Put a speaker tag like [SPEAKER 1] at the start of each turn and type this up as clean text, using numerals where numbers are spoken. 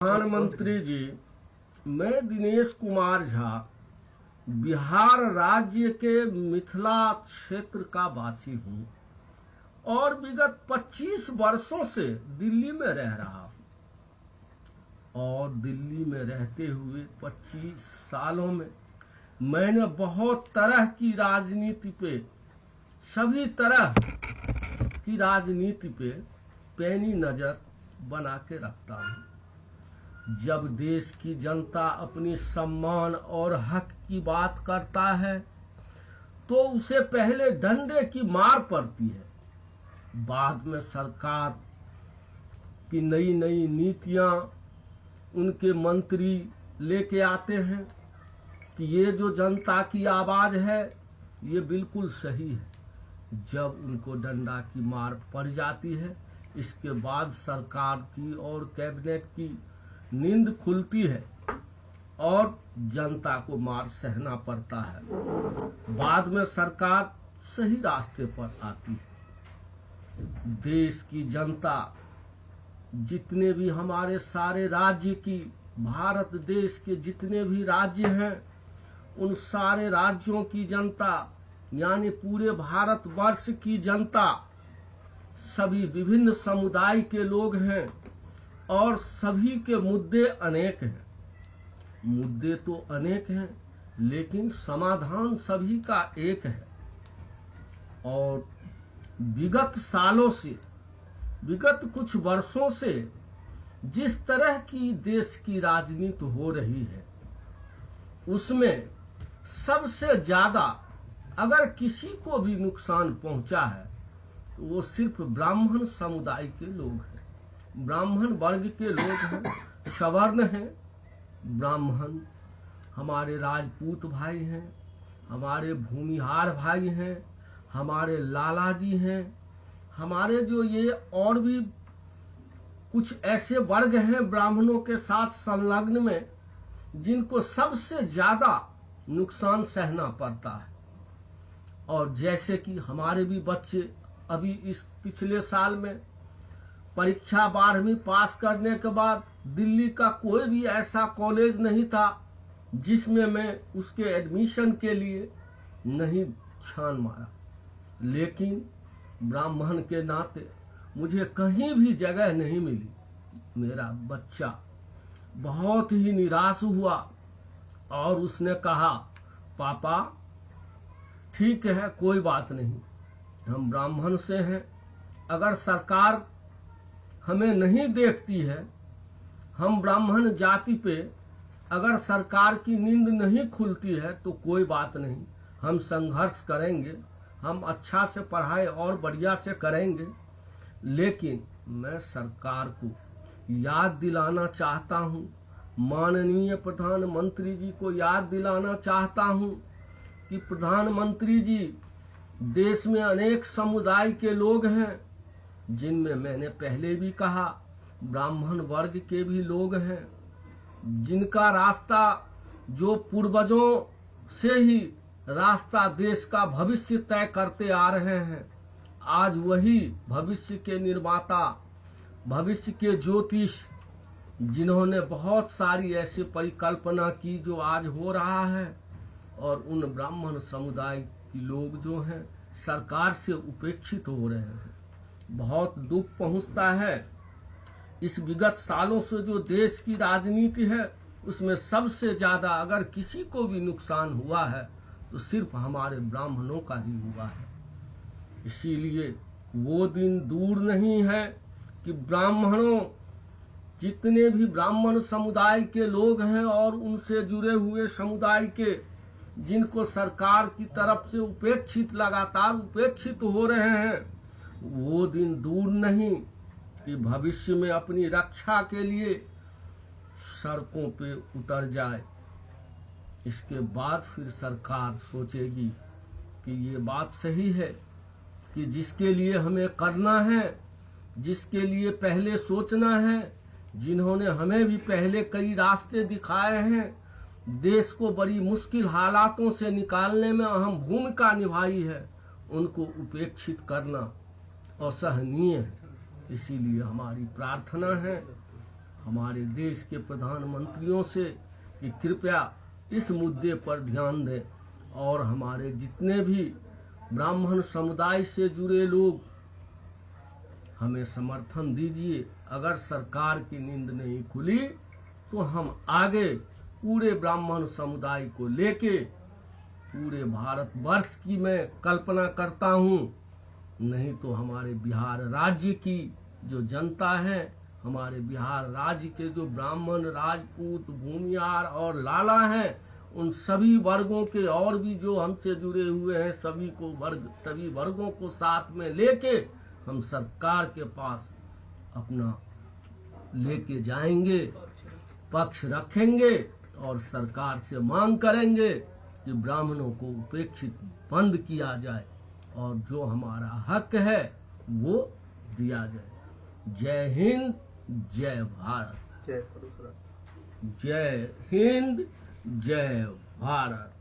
[SPEAKER 1] प्रधानमंत्री जी, मैं दिनेश कुमार झा बिहार राज्य के मिथिला क्षेत्र का वासी हूँ और विगत 25 वर्षों से दिल्ली में रह रहा हूँ। और दिल्ली में रहते हुए 25 सालों में मैंने बहुत तरह की राजनीति पे, सभी तरह की राजनीति पे पैनी नजर बना के रखता हूँ। जब देश की जनता अपनी सम्मान और हक की बात करता है तो उसे पहले डंडे की मार पड़ती है, बाद में सरकार की नई नई नीतियां उनके मंत्री लेके आते हैं कि ये जो जनता की आवाज है ये बिल्कुल सही है। जब उनको डंडा की मार पड़ जाती है, इसके बाद सरकार की और कैबिनेट की नींद खुलती है और जनता को मार सहना पड़ता है। बाद में सरकार सही रास्ते पर आती है। देश की जनता, जितने भी हमारे सारे राज्य की, भारत देश के जितने भी राज्य हैं, उन सारे राज्यों की जनता यानी पूरे भारतवर्ष की जनता, सभी विभिन्न समुदाय के लोग हैं और सभी के मुद्दे अनेक हैं। मुद्दे तो अनेक हैं लेकिन समाधान सभी का एक है। और विगत सालों से, विगत कुछ वर्षों से जिस तरह की देश की राजनीति हो रही है, उसमें सबसे ज्यादा अगर किसी को भी नुकसान पहुंचा है तो वो सिर्फ ब्राह्मण समुदाय के लोग हैं, ब्राह्मण वर्ग के लोग हैं, सवर्ण हैं। ब्राह्मण हमारे राजपूत भाई हैं, हमारे भूमिहार भाई हैं, हमारे लाला जी हैं, हमारे जो ये और भी कुछ ऐसे वर्ग हैं ब्राह्मणों के साथ संलग्न में, जिनको सबसे ज्यादा नुकसान सहना पड़ता है। और जैसे कि हमारे भी बच्चे अभी इस पिछले साल में परीक्षा 12वीं पास करने के बाद दिल्ली का कोई भी ऐसा कॉलेज नहीं था जिसमें मैं उसके एडमिशन के लिए नहीं छान मारा, लेकिन ब्राह्मण के नाते मुझे कहीं भी जगह नहीं मिली। मेरा बच्चा बहुत ही निराश हुआ और उसने कहा, पापा ठीक है, कोई बात नहीं, हम ब्राह्मण से हैं, अगर सरकार हमें नहीं देखती है, हम ब्राह्मण जाति पे अगर सरकार की नींद नहीं खुलती है तो कोई बात नहीं, हम संघर्ष करेंगे, हम अच्छा से पढ़ाई और बढ़िया से करेंगे। लेकिन मैं सरकार को याद दिलाना चाहता हूँ, माननीय प्रधानमंत्री जी को याद दिलाना चाहता हूँ कि प्रधानमंत्री जी, देश में अनेक समुदाय के लोग हैं, जिनमें मैंने पहले भी कहा ब्राह्मण वर्ग के भी लोग हैं, जिनका रास्ता जो पूर्वजों से ही रास्ता देश का भविष्य तय करते आ रहे हैं, आज वही भविष्य के निर्माता, भविष्य के ज्योतिष, जिन्होंने बहुत सारी ऐसी परिकल्पना की जो आज हो रहा है, और उन ब्राह्मण समुदाय के लोग जो हैं सरकार से उपेक्षित हो रहे हैं। बहुत दुख पहुंचता है। इस विगत सालों से जो देश की राजनीति है उसमें सबसे ज्यादा अगर किसी को भी नुकसान हुआ है तो सिर्फ हमारे ब्राह्मणों का ही हुआ है। इसीलिए वो दिन दूर नहीं है कि ब्राह्मणों, जितने भी ब्राह्मण समुदाय के लोग हैं और उनसे जुड़े हुए समुदाय के, जिनको सरकार की तरफ से उपेक्षित, लगातार उपेक्षित हो रहे हैं, वो दिन दूर नहीं कि भविष्य में अपनी रक्षा के लिए सड़कों पे उतर जाए। इसके बाद फिर सरकार सोचेगी कि ये बात सही है कि जिसके लिए हमें करना है, जिसके लिए पहले सोचना है, जिन्होंने हमें भी पहले कई रास्ते दिखाए हैं, देश को बड़ी मुश्किल हालातों से निकालने में अहम भूमिका निभाई है, उनको उपेक्षित करना असहनीय है। इसीलिए हमारी प्रार्थना है हमारे देश के प्रधानमंत्रियों से कि कृपया इस मुद्दे पर ध्यान दें और हमारे जितने भी ब्राह्मण समुदाय से जुड़े लोग हमें समर्थन दीजिए। अगर सरकार की नींद नहीं खुली तो हम आगे पूरे ब्राह्मण समुदाय को लेके पूरे भारतवर्ष की मैं कल्पना करता हूँ, नहीं तो हमारे बिहार राज्य की जो जनता है, हमारे बिहार राज्य के जो ब्राह्मण, राजपूत, भूमिहार और लाला हैं, उन सभी वर्गों के और भी जो हमसे जुड़े हुए हैं सभी वर्गों को साथ में लेके हम सरकार के पास अपना लेके जाएंगे, पक्ष रखेंगे और सरकार से मांग करेंगे कि ब्राह्मणों को उपेक्षित बंद किया जाए और जो हमारा हक है वो दिया जाए। जय हिंद, जय भारत।
[SPEAKER 2] जय
[SPEAKER 1] जय हिंद, जय भारत।